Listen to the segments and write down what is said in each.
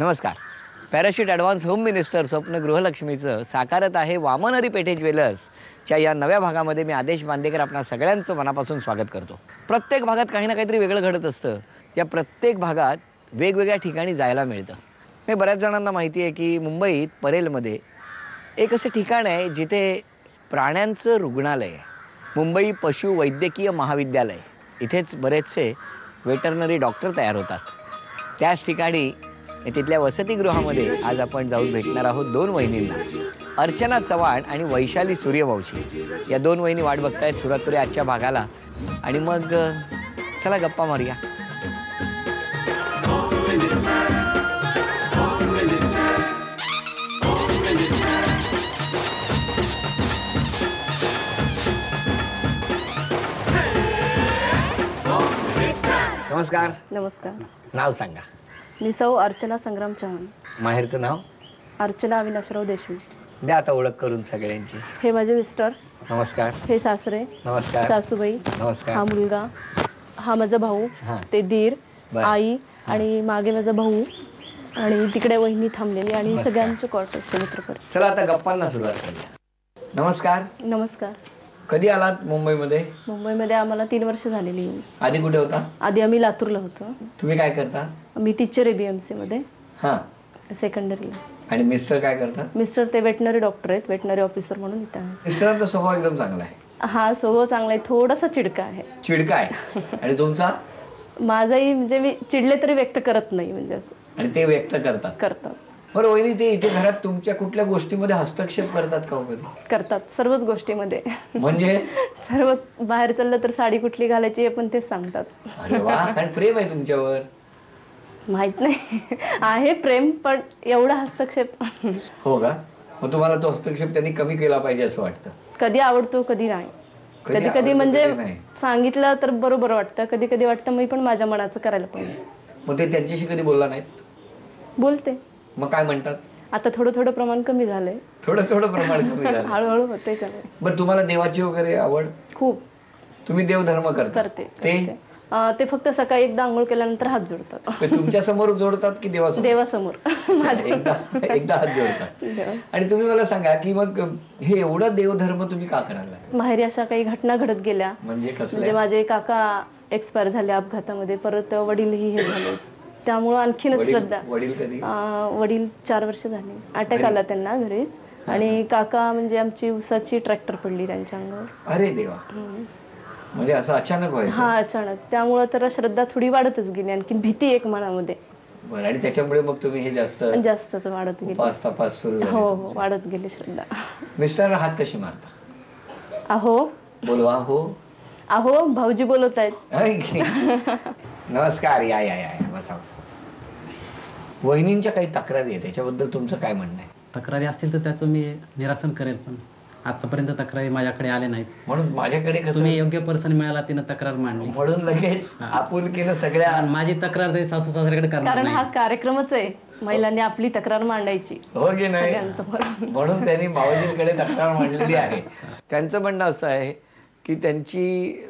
नमस्कार. Parachute advance home minister स्वप्न गृहलक्ष्मीचं साकारत आहे वामनहरी पेठे ज्वेलर्सच्या या नव्या भागामध्ये मी आदेश बांदेकर आपणा सगळ्यांचं मनापासून स्वागत करतो. प्रत्येक भागात काही ना काहीतरी वेगळं घडत असतं. या प्रत्येक भागात वेगवेगळ्या ठिकाणी जायला मिळतं. हे बऱ्याच जणांना माहिती आहे की मुंबईत परेलमध्ये एक असं ठिकाण आहे जिथे प्राण्यांचं रुग्णालय आहे. मुंबई पशुवैद्यकीय महाविद्यालय. इथेच बरेचसे वेटरनरी डॉक्टर तयार होतात. त्याच ठिकाणी तिथल्या वसतिगृहामध्ये आज आपण जाऊन भेटणार आहोत दोन वहिनींना, अर्चना चव्हाण आणि वैशाली सूर्यवंशी. या दोन वहिनी वाट बघतायत सुरुवात करूया आजच्या भागाला आणि मग चला गप्पा मारूया. नमस्कार. नमस्कार. नाव सांगा. मी सौ अर्चना संग्राम चव्हाण. माहेरचं नाव? अर्चना अविनाशराव देशमुख. द्या आता ओळख करून सगळ्यांची. हे माझे मिस्टर. नमस्कार. हे सासरे. नमस्कार. सासूबाई. नमस्कार. हा मुलगा. हा माझा भाऊ. हां. ते दीर. बरं. आई आणि मागे माझा भाऊ आणि तिकडे वहिनी थांबलेली आणि नमस्कार. सगळ्यांचे क्वार्टर्सचे मित्रपरिवार. चला आता गप्पांना सुरुवात करूया. नमस्कार. नमस्कार. कधी आलात मुंबईमध्ये? मुंबईमध्ये आम्हाला 3 वर्ष झालेली येऊन. आधी कुठे होता? आधी आम्ही लातूरला होतो. तुम्ही काय करता? मी टीचर आहे BMC मध्ये हां. सेकंडरीला. आणि मिस्टर काय करतात? मिस्टर ते वेटनरी डॉक्टर आहेत, वेटनरी ऑफिसर म्हणून इथं आहे. मिस्टरांचा स्वभाव एकदम चांगला आहे. हा स्वभाव चांगला आहे, थोडासा चिडका आहे. चिडका आहे. आणि तुमचा? माझाही म्हणजे मी चिडले तरी व्यक्त करत नाही म्हणजे असं. आणि ते व्यक्त करतात. बरं वहिनी, ते इथे घरात तुमच्या कुठल्या गोष्टीमध्ये हस्तक्षेप करतात का हो कधी? करतात सर्वच गोष्टीमध्ये. म्हणजे सर्व बाहेर चाललं तर साडी कुठली घालायची हे पण तेच सांगतात. अरे वा, कारण प्रेम आहे तुमच्यावर. माहित नाही आहे प्रेम, पण एवढा हस्तक्षेप. हो का? मग तुम्हाला तो हस्तक्षेप त्यांनी कमी केला पाहिजे असं वाटतं? कधी आवडतो कधी नाही. कधी कधी म्हणजे सांगितलं तर बरोबर वाटतं, कधी कधी वाटतं मी पण माझ्या मनाचं करायला पाहिजे. मग ते त्यांच्याशी कधी बोलला नाहीत? बोलते. मग काय म्हणतात? आता थोडं प्रमाण कमी झालंय. थोडं प्रमाण कमी झालं. हळूहळू होतंय कमी. बरं तुम्हाला देवाची वगैरे आवड? खूप. तुम्ही देवधर्म करते. ते ते फक्त सकाळी एकदा आंघोळ केल्यानंतर हात जोडतात. तुमच्या समोर जोडतात की देवासमोर? देवासमोर. एकदा हात जोडतात. आणि तुम्ही मला सांगा की मग हे एवढं देवधर्म तुम्ही का करायला? माहेरी अशा काही घटना घडत गेल्या. म्हणजे कसं? म्हणजे माझे काका एक्सपायर झाले अपघातामध्ये, परत वडीलही हे झाले, त्यामुळं आणखीनच श्रद्धा. वडील कधी? वडील 4 वर्ष झाले. अटॅक आला त्यांना घरीच. आणि काका म्हणजे आमची उसाची ट्रॅक्टर पडली त्यांच्या अंगावर. अरे देवा. म्हणजे असं अचानक व्हायचं? हा अचानक. त्यामुळं तर श्रद्धा थोडी वाढतच गेली, आणखी भीती एक मनामध्ये. बरं. आणि त्याच्यामुळे मग तुम्ही हे जास्तच वाढत गेली. तपास सुरू झाले? हो, वाढत गेली श्रद्धा. मिस्टर हात कशी मारता? अहो बोलवा. हो अहो भाऊजी बोलत आहेत. नमस्कार. या या या बसा. वहिनींच्या काही तक्रारी आहे, त्याच्याबद्दल तुमचं काय म्हणणं आहे? तक्रारी असतील तर त्याचं मी निरासन करेल, पण आतापर्यंत तक्रारी माझ्याकडे आले नाहीत. म्हणून माझ्याकडे तुम्ही योग्य पर्सन मिळाला, तिनं तक्रार मांडली म्हणून लगेच आपुलकीनं सगळ्या. माझी तक्रार ते सासू सासऱ्याकडे करणार कारण नाही. हा कार्यक्रमच आहे, महिलांनी आपली तक्रार मांडायची. हो की नाही? म्हणून त्यांनी मावजींकडे तक्रार मांडलेली आहे. त्यांचं म्हणणं असं आहे की त्यांची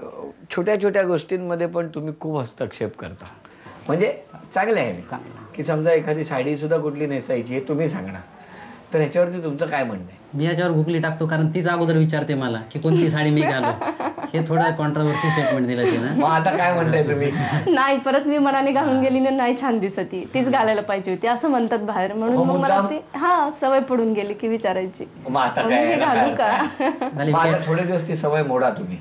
छोट्या छोट्या गोष्टींमध्ये पण तुम्ही खूप हस्तक्षेप करता. म्हणजे चांगलं आहे की समजा एखादी साडी सुद्धा कुठली नेसायची हे तुम्ही सांगणार, तर ह्याच्यावरती तुमचं काय म्हणणं आहे? मी याच्यावर गुगली टाकतो, कारण तीच अगोदर विचारते मला की कोणती साडी मी घालू. हे थोडं कॉन्ट्रोवर्सी स्टेटमेंट दिलं तिनं. मग आता काय म्हणताय तुम्ही? नाही, परत मी मनाने घालून गेली ना, नाही छान दिसत, तीच घालायला पाहिजे होती असं म्हणतात बाहेर. म्हणून मग मला ती सवय पडून गेली की विचारायची. मग आता काय घालू का? थोडे दिवस ती सवय मोडा तुम्ही.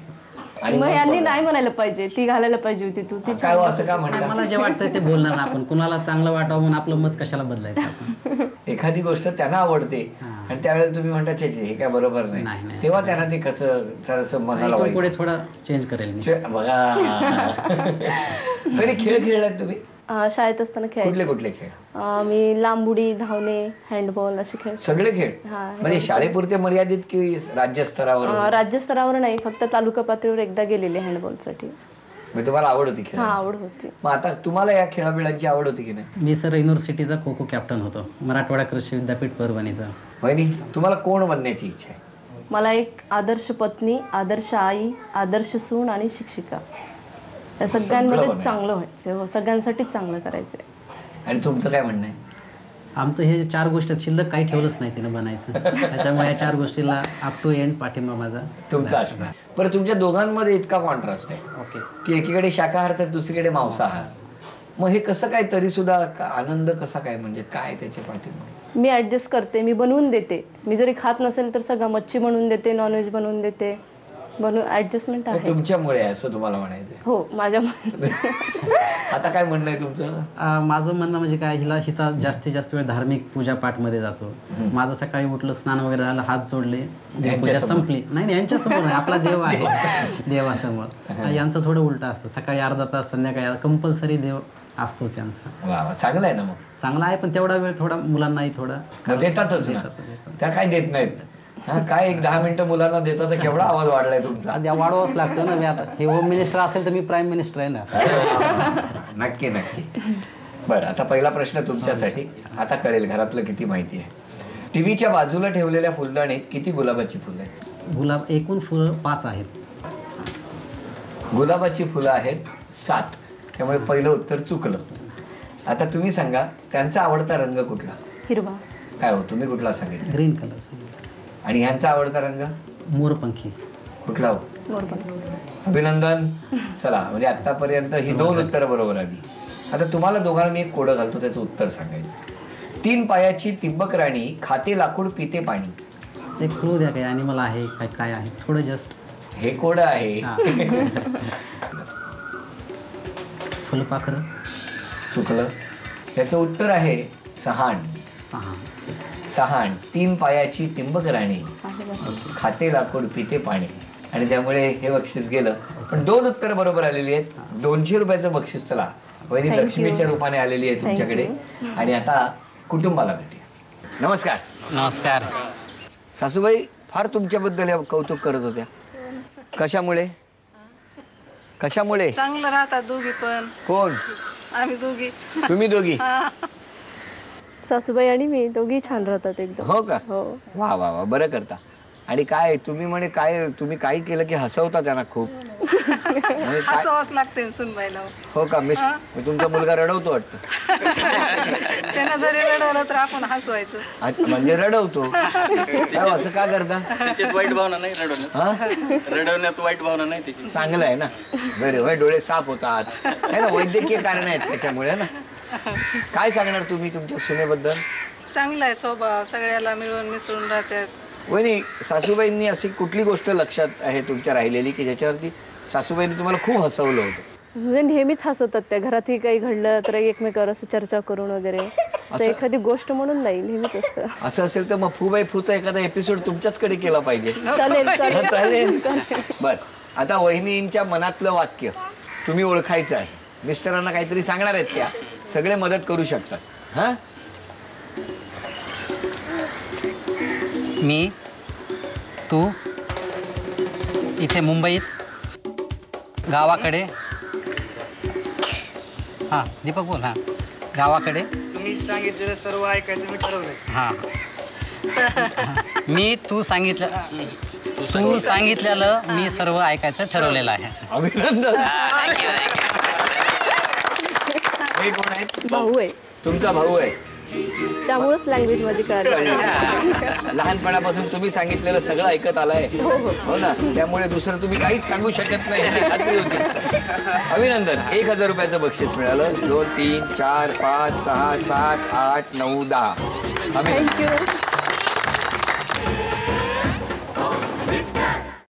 आणि मग यांनी नाही म्हणायला पाहिजे, ती घालायला पाहिजे होती तू. ती काय असं का म्हणतात? मला जे वाटतं ते बोलणार ना आपण. कुणाला चांगलं वाटावं म्हणून आपलं मत कशाला बदलायचं आपण? एखादी गोष्ट त्यांना आवडते आणि त्यावेळेला तुम्ही म्हणता छे हे काय बरोबर नाही, तेव्हा त्यांना ते कसं जरासं मनाला वाईट. पुढे थोडं चेंज करेल बघा. तरी खेळ खेळलात तुम्ही? शाळेत असताना खेळ. कुठले खेळ? मी लांब उडी, धावणे, हँडबॉल असे खेळ. सगळे खेळ? म्हणजे शाळेपुरते मर्यादित की राज्यस्तरावर? राज्यस्तरावर नाही, फक्त तालुका पातळीवर एकदा गेलेले हँडबॉलसाठी. म्हणजे तुम्हाला आवड होती खेळ? आवड होती. मग आता तुम्हाला या खेळाबिळांची आवड होती की नाही? मी सर युनिव्हर्सिटीचा खो खो कॅप्टन होतो, मराठवाडा कृषी विद्यापीठ परभणीचा. वहिनी, तुम्हाला कोण बनण्याची इच्छा आहे? मला एक आदर्श पत्नी, आदर्श आई, आदर्श सून आणि शिक्षिका. या सगळ्यांमध्ये चांगलं व्हायचं. हो, सगळ्यांसाठीच चांगलं करायचंय. आणि तुमचं काय म्हणणं आहे? आमचं हे 4 गोष्टी आहेत, शिल्लक काही ठेवलंच नाही तिनं बनायचं. त्याच्यामुळे या 4 गोष्टीला अप टू एंड पाठिंबा माझा. तुमचा असणार. बरं, तुमच्या दोघांमध्ये इतका कॉन्ट्रास्ट आहे ओके. की एकीकडे शाकाहार तर दुसरीकडे मांसाहार. मग हे कसं काय तरी सुद्धा आनंद कसा काय, म्हणजे काय त्याच्या पाठीमागे? मी ऍडजस्ट करते, मी बनवून देते. मी जरी खात नसेल तर सगळं मच्छी बनवून देते, नॉनव्हेज बनवून देते. ऍडजस्टमेंट आहे. तुमच्यामुळे आहे असं तुम्हाला म्हणायचं? हो, माझ्या आता काय म्हणणं आहे तुमचं? माझं म्हणणं म्हणजे काय, हिचा जास्तीत जास्त वेळ धार्मिक पूजा पाठ मध्ये जातो. माझं सकाळी उठलं, स्नान वगैरे झालं, हात जोडले, देवपूजा संपली. नाही, यांच्यासमोर नाही, आपला देव आहे देवासमोर. यांचं थोडं उलट असतं, सकाळी अर्धा तास, संध्याकाळी कंपल्सरी देव असतोच यांचा. वा, चांगलं आहे ना. मग चांगला आहे, पण तेवढा वेळ थोडा मुलांनाही थोडा देतातच ना. त्या काय देत नाहीत. काय एक 10 मिनिटं मुलांना देतात तर केवढा आवाज वाढलाय तुमचा. वाढवाच लागतो ना. मी आता हे होम मिनिस्टर असेल तर मी प्राईम मिनिस्टर आहे ना. नक्की नक्की. बरं, आता पहिला प्रश्न तुमच्यासाठी. आता कळेल घरातलं किती माहिती आहे. टीव्हीच्या बाजूला ठेवलेल्या फुलदाणीत किती गुलाबाची फुलं आहेत? गुलाब एकूण फुलं 5 आहेत. गुलाबाची फुलं आहेत 7. त्यामुळे पहिलं उत्तर चुकलं. आता तुम्ही सांगा त्यांचा आवडता रंग कुठला? हिरवा. काय हो, तुम्ही कुठला सांगितलं? Green colour. आणि ह्यांचा आवडता रंग? मोरपंखी. कुठला हो? अभिनंदन. चला, म्हणजे आतापर्यंत ही 2 उत्तरं बरोबर आली. आता तुम्हाला दोघांना मी एक कोडं घालतो, त्याचं उत्तर सांगायचं. 3 पायाची तिब्बक राणी, खाते लाकूड पिते पाणी. एक क्लू द्या, काय अॅनिमल आहे काय, काय आहे थोडं जस्ट. हे कोडं आहे. फुलपाखरं. चुकलं. याचं उत्तर आहे सहाण. सहाण. 3 पायाची तिंबक राणी, खाते लाकूड पिते पाणी. आणि त्यामुळे हे बक्षीस गेलं. पण 2 उत्तर बरोबर आलेली आहेत. 200 रुपयाचं बक्षीस चला वहिनी लक्ष्मीच्या रूपाने आलेली आहे तुमच्याकडे. आणि आता कुटुंबाला भेटूया. नमस्कार. नमस्कार. सासूबाई फार तुमच्याबद्दल कौतुक करत होत्या. कशामुळे? कशामुळे? चांगलं राहतात दोघी पण. कोण? आम्ही दोघी. तुम्ही दोघी? सासूबाई आणि मी दोघी छान राहतात एकदम. हो का? हो. वा वा वा, बरं करता. आणि काय तुम्ही म्हणे, काय तुम्ही काही केलं की हसवता त्यांना खूप. म्हणजे काय? हसावंच लागते सुनबाईला. हो का? मी तुमचा मुलगा रडवतो वाटतं. त्यानं जरी रडवलं तर आपण हसवायचं. अच्छा, म्हणजे रडवतो. काय असं का करता? त्याच्यात वाईट भावना नाही रडवण्यात वाईट भावना नाही त्याची. चांगलं आहे ना. बरे, डोळे साफ होतात है ना. वैद्यकीय कारण आहेत त्याच्यामुळे ना. काय सांगणार तुम्ही तुमच्या सुनेबद्दल? चांगला आहे स्वभाव, सगळ्याला मिळून मिसळून राहतात. वहिनी, सासूबाईंनी अशी कुठली गोष्ट लक्षात आहे तुमच्या राहिलेली की ज्याच्यावरती सासूबाईंनी तुम्हाला खूप हसवलं होतं? म्हणजे नेहमीच हसवतात त्या. घरातही काही घडलं तर एकमेकावर असं चर्चा करून वगैरे. तर एखादी गोष्ट म्हणून नाही, नेहमीच असतं. असं असेल तर मग फूबाई फूचा एखादा एपिसोड तुमच्याचकडे केला पाहिजे. चालेल. बर, आता वहिनींच्या मनातलं वाक्य तुम्ही ओळखायचं आहे. मिस्टरांना काहीतरी सांगणार आहेत त्या, सगळे मदत करू शकतात. हा, मी, तू इथे मुंबईत, गावाकडे. हा दीपक बोल. हा, गावाकडे. तुम्ही सांगितलेलं सर्व ऐकायचं मी ठरवलंय. हा, मी तू सांगितलेलं मी सर्व ऐकायचं ठरवलेलं आहे. अभिनंदन. हे कोण आहेत? भाऊ आहे. तुमचा भाऊ आहे. त्यामुळेच लँग्वेज माझी कळली. लहानपणापासून तुम्ही सांगितलेलं सगळं ऐकत आलाय. हो ना. त्यामुळे दुसरं तुम्ही काहीच सांगू शकत नाही याची खात्री होती. अभिनंदन. 1000 रुपयाचं बक्षीस मिळालं. 2, 3, 4, 5, 6, 7, 8, 9, 10. थँक्यू.